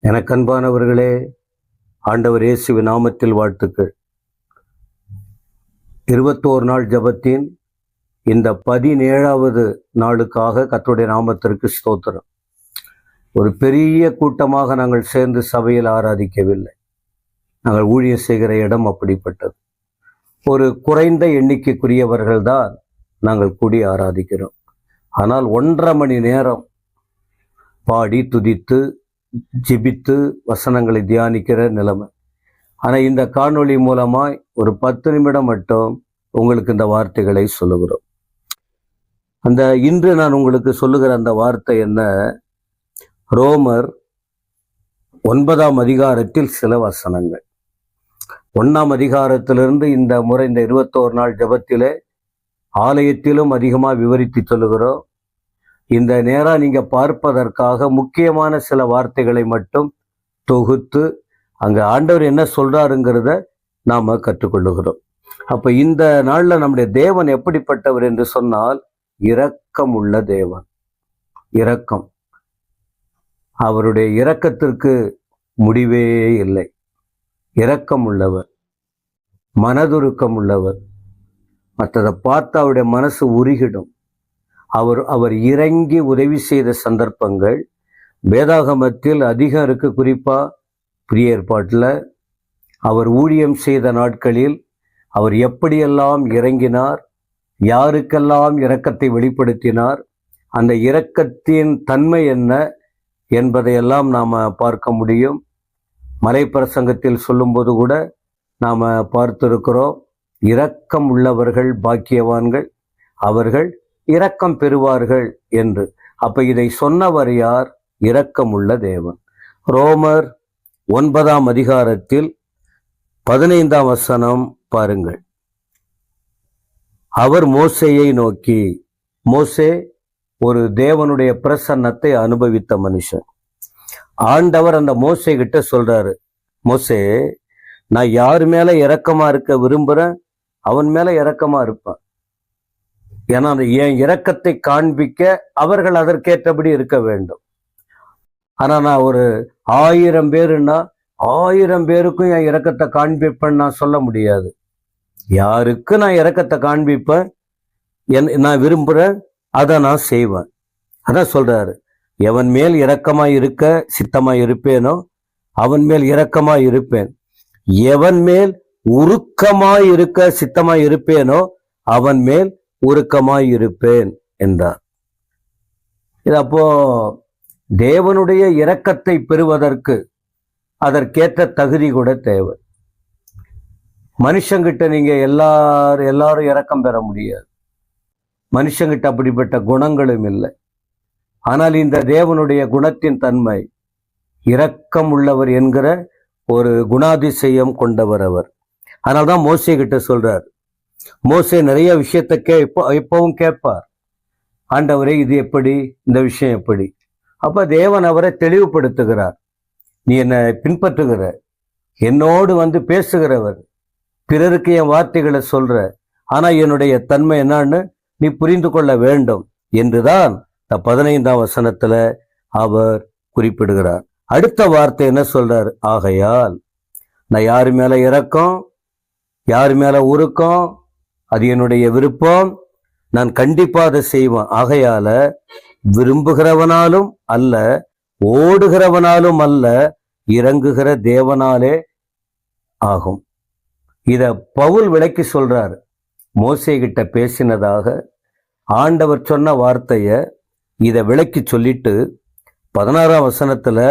எனக்கு அன்பானவர்களே, ஆண்டவர் இயேசுவின் நாமத்தில் வாழ்த்துக்கள். 21 நாள் ஜபத்தின் இந்த 17வது நாளுக்காக கர்த்தருடைய நாமத்திற்கு ஸ்தோத்திரம். ஒரு பெரிய கூட்டமாக நாங்கள் சேர்ந்து சபையில் ஆராதிக்கவில்லை. நாங்கள் ஊழியம் செய்கிற இடம் அப்படிப்பட்டது. ஒரு குறைந்த எண்ணிக்கைக்குரியவர்கள் தான் நாங்கள் கூடி ஆராதிக்கிறோம். ஆனால் 1.5 மணி நேரம் பாடி துதித்து ஜெபித்து வசனங்களை தியானிக்கிற நிலைமை. ஆனால் இந்த காணொளி மூலமாய் ஒரு 10 நிமிடம் மட்டும் உங்களுக்கு இந்த வார்த்தைகளை சொல்லுகிறோம். இன்று நான் உங்களுக்கு சொல்லுகிற அந்த வார்த்தை என்ன? ரோமர் 9ஆம் அதிகாரத்தில் சில வசனங்கள். 1ஆம் அதிகாரத்திலிருந்து இந்த முறை இந்த 21 நாள் ஜபத்திலே ஆலயத்திலும் அதிகமாக விவரித்து சொல்லுகிறோம். இந்த நேரம் நீங்க பார்ப்பதற்காக முக்கியமான சில வார்த்தைகளை மட்டும் தொகுத்து அங்க ஆண்டவர் என்ன சொல்றாருங்கிறத நாம கற்றுக்கொள்ளுகிறோம். அப்ப இந்த நாள்ல நம்முடைய தேவன் எப்படிப்பட்டவர் என்று சொன்னால், இரக்கம் உள்ள தேவன். இரக்கம், அவருடைய இரக்கத்திற்கு முடிவே இல்லை. இரக்கம் உள்ளவர், மனதுருக்கம் உள்ளவர். மற்றதை பார்த்து அவருடைய மனசு உருகிடும். அவர் இறங்கி உதவி செய்த சந்தர்ப்பங்கள் வேதாகமத்தில் அதிகம் இருக்கு. குறிப்பா புதிய ஏற்பாட்டில் அவர் ஊழியம் செய்த நாட்களில் அவர் எப்படியெல்லாம் இறங்கினார், யாருக்கெல்லாம் இரக்கத்தை வெளிப்படுத்தினார், அந்த இரக்கத்தின் தன்மை என்ன என்பதையெல்லாம் நாம் பார்க்க முடியும். மலைப்பிரசங்கத்தில் சொல்லும்போது கூட நாம் பார்த்திருக்கிறோம், இரக்கம் உள்ளவர்கள் பாக்கியவான்கள், அவர்கள் இரக்கம் பெறுவார்கள் என்று. அப்ப இதை சொன்னவர் யார்? இரக்கம் உள்ள தேவன். ரோமர் 9ஆம் அதிகாரத்தில் 15ஆம் வசனம் பாருங்கள். அவர் மோசேயை நோக்கி, மோசே ஒரு தேவனுடைய பிரசன்னத்தை அனுபவித்த மனுஷன். ஆண்டவர் அந்த மோசே கிட்ட சொல்றாரு, மோசே, நான் யார் மேல இரக்கமா இருக்க விரும்புறேன், அவன் மேல இரக்கமா இருப்பான். ஏன்னா என் இரக்கத்தை காண்பிக்க அவர்கள் அதற்கேற்றபடி இருக்க வேண்டும். ஆனா நான் ஒரு 1000 பேருன்னா 1000 பேருக்கும் என் இரக்கத்தை காண்பிப்பேன்னு நான் சொல்ல முடியாது. யாருக்கு நான் இரக்கத்தை காண்பிப்பேன், நான் விரும்புறேன், அதை நான் செய்வேன். அதான் சொல்றாரு, எவன் மேல் இரக்கமாய் இருக்க சித்தமாய் இருப்பேனோ அவன் மேல் இரக்கமாய் இருப்பேன், எவன் மேல் உருக்கமாய் இருக்க சித்தமாய் இருப்பேனோ அவன் மேல் உருக்கமாய் இருப்பேன் என்றார். இது அப்போ தேவனுடைய இரக்கத்தை பெறுவதற்கு அதற்கேற்ற தகுதி கூட தேவை. மனுஷங்கிட்ட நீங்க எல்லாரும் இரக்கம் பெற முடியாது. மனுஷங்கிட்ட அப்படிப்பட்ட குணங்களும் இல்லை. ஆனால் இந்த தேவனுடைய குணத்தின் தன்மை இரக்கம் உள்ளவர் என்கிற ஒரு குணாதிசயம் கொண்டவர் அவர். அதனால்தான் மோசே கிட்ட சொல்றார். மோசே நிறைய விஷயத்தை எப்பவும் கேட்பார், ஆண்டவரே இது எப்படி, இந்த விஷயம் எப்படி. அப்ப தேவன் அவரை தெளிவுபடுத்துகிறார். நீ என்னை பின்பற்றுகிற, என்னோடு வந்து பேசுகிறவர், பிறருக்கு என் வார்த்தைகளை சொல்ற, ஆனா என்னுடைய தன்மை என்னன்னு நீ புரிந்து கொள்ள வேண்டும் என்றுதான் 15ஆம் வசனத்துல அவர் குறிப்பிடுகிறார். அடுத்த வார்த்தை என்ன சொல்றார்? ஆகையால் நான் யாரு மேல இரக்கம், யாரு மேல உருக்கம், அது என்னுடைய விருப்பம், நான் கண்டிப்பா அதை செய்வேன். ஆகையால விரும்புகிறவனாலும் அல்ல, ஓடுகிறவனாலும் அல்ல, இறங்குகிற தேவனாலே ஆகும். இத பவுல் விளக்கி சொல்றாரு. மோசே கிட்ட பேசினதாக ஆண்டவர் சொன்ன வார்த்தைய இத விளக்கி சொல்லிட்டு 16ஆம் வசனத்துல,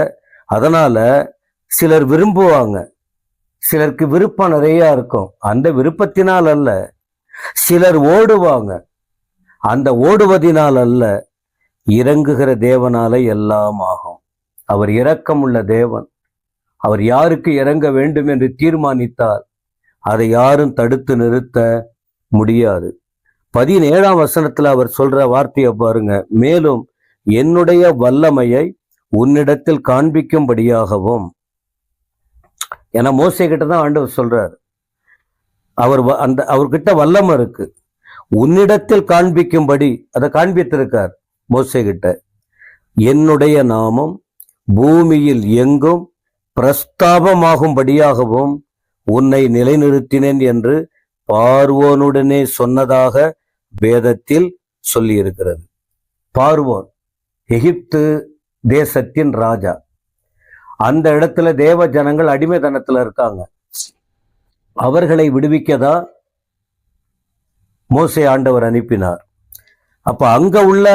அதனால சிலர் விரும்புவாங்க, சிலருக்கு விருப்பம் நிறைய இருக்கும், அந்த விருப்பத்தினால் அல்ல. சிலர் ஓடுவாங்க, அந்த ஓடுவதினால் அல்ல, இறங்குகிற தேவனால எல்லாம் ஆகும். அவர் இரக்கம் உள்ள தேவன். அவர் யாருக்கு இறங்க வேண்டும் என்று தீர்மானித்தால் அதை யாரும் தடுத்து நிறுத்த முடியாது. 17ஆம் வசனத்துல அவர் சொல்ற வார்த்தையை பாருங்க. மேலும் என்னுடைய வல்லமையை உன்னிடத்தில் காண்பிக்கும்படியாகவும், ஏன்னா மோசே கிட்ட தான் ஆண்டவர் சொல்றாரு, அவர்கிட்ட வல்லமை இருக்கு, உன்னிடத்தில் காண்பிக்கும்படி அதை காண்பித்திருக்கார் மோசே கிட்ட. என்னுடைய நாமம் பூமியில் எங்கும் பிரஸ்தாபமாகும்படியாகவும் உன்னை நிலைநிறுத்தினேன் என்று பார்வோனுடனே சொன்னதாக வேதத்தில் சொல்லியிருக்கிறது. பார்வோன் எகிப்து தேசத்தின் ராஜா. அந்த இடத்துல தேவ ஜனங்கள் அடிமைத்தனத்துல இருக்காங்க. அவர்களை விடுவிக்கதான் மோசே ஆண்டவர் அனுப்பினார். அப்ப அங்க உள்ள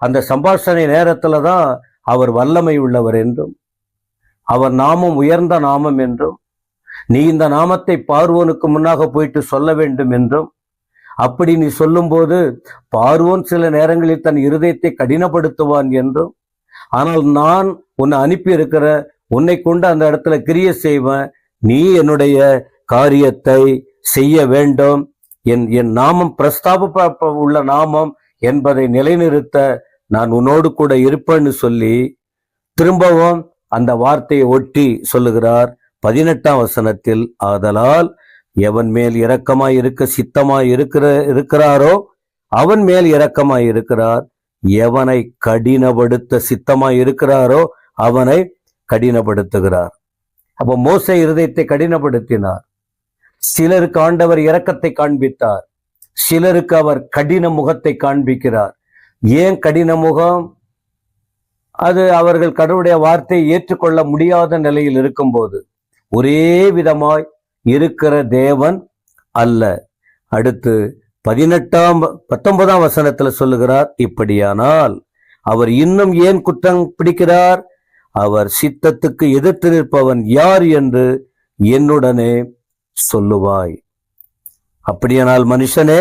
அந்த சம்பாஷணை நேரத்துல தான் அவர் வல்லமை உள்ளவர் என்றும், அவர் நாமம் உயர்ந்த நாமம் என்றும், நீ இந்த நாமத்தை பார்வோனுக்கு முன்னாக போயிட்டு சொல்ல வேண்டும் என்றும், அப்படி நீ சொல்லும்போது பார்வோன் சில நேரங்களில் தன் இருதயத்தை கடினப்படுத்துவான் என்றும், ஆனால் நான் உன்னை அனுப்பி இருக்கிற உன்னை கொண்டு அந்த இடத்துல கிரியை செய்வேன், நீ என்னுடைய காரியத்தை செய்ய வேண்டும், என் நாமம் பிரஸ்தாப உள்ள நாமம் என்பதை நிலைநிறுத்த நான் உன்னோடு கூட இருப்பேன்னு சொல்லி திரும்பவும் அந்த வார்த்தையை ஒட்டி சொல்லுகிறார் 18ஆம் வசனத்தில், ஆதலால் எவன் மேல் இரக்கமாய் இருக்க சித்தமாய் இருக்கிறாரோ அவன் மேல் இரக்கமாய் இருக்கிறார், எவனை கடினப்படுத்த சித்தமாய் இருக்கிறாரோ அவனை கடினப்படுத்துகிறார். அப்போ மோசே இருதயத்தை கடினப்படுத்தினார். சிலருக்கு ஆண்டவர் இரக்கத்தை காண்பித்தார், சிலருக்கு அவர் கடின முகத்தை காண்பிக்கிறார். ஏன் கடின முகம்? அது அவர்கள் கடவுளுடைய வார்த்தையை ஏற்றுக்கொள்ள முடியாத நிலையில் இருக்கும்போது. ஒரே விதமாய் இருக்கிற தேவன் அல்ல. அடுத்து 19ஆம் வசனத்துல சொல்லுகிறார், இப்படியானால் அவர் இன்னும் ஏன் குற்றம் பிடிக்கிறார்? அவர் சித்தத்துக்கு எதிர்த்து நிற்பவன் யார் என்று என்னுடனே சொல்லுவாய். அப்படியானால் மனுஷனே,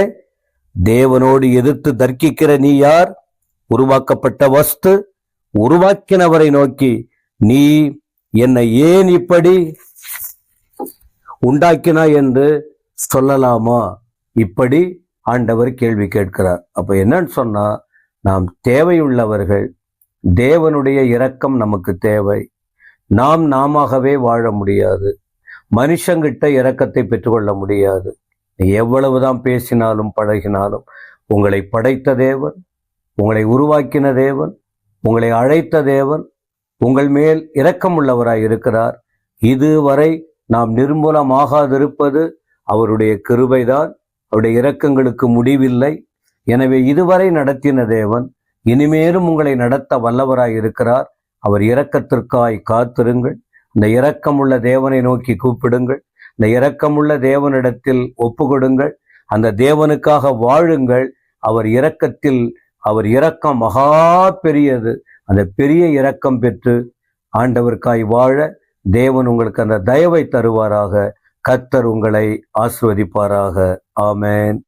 தேவனோடு எதிர்த்து தர்க்கிக்கிற நீ யார்? உருவாக்கப்பட்ட வஸ்து உருவாக்கினவரை நோக்கி, நீ என்னை ஏன் இப்படி உண்டாக்கினாய் என்று சொல்லலாமா? இப்படி ஆண்டவர் கேள்வி கேட்கிறார். அப்ப என்னன்னு சொன்னா, நாம் தேவையுள்ளவர்கள். தேவனுடைய இரக்கம் நமக்கு தேவை. நாம் நாமவே வாழ முடியாது. மனுஷங்கிட்ட இரக்கத்தை பெற்றுக்கொள்ள முடியாது. எவ்வளவுதான் பேசினாலும் பழகினாலும் உங்களை படைத்த தேவன், உங்களை உருவாக்கின தேவன், உங்களை அழைத்த தேவன் உங்கள் மேல் இரக்கம் உள்ளவராய் இருக்கிறார். இதுவரை நாம் நிர்மூலமாகாதிருப்பது அவருடைய கிருபைதான். அவருடைய இரக்கங்களுக்கு முடிவில்லை. எனவே இதுவரை நடத்தின தேவன் இனிமேலும் உங்களை நடத்த வல்லவராய் இருக்கிறார். அவர் இரக்கத்திற்காய் காத்திருங்கள். இந்த இரக்கமுள்ள தேவனை நோக்கி கூப்பிடுங்கள். இந்த இரக்கமுள்ள தேவனிடத்தில் ஒப்பு கொடுங்கள். அந்த தேவனுக்காக வாழுங்கள். அவர் இரக்கம் மகா பெரியது. அந்த பெரிய இரக்கம் பெற்று ஆண்டவருக்காய் வாழ தேவன் உங்களுக்கு அந்த தயவை தருவாராக. கர்த்தர் உங்களை ஆசீர்வதிப்பாராக. ஆமென்.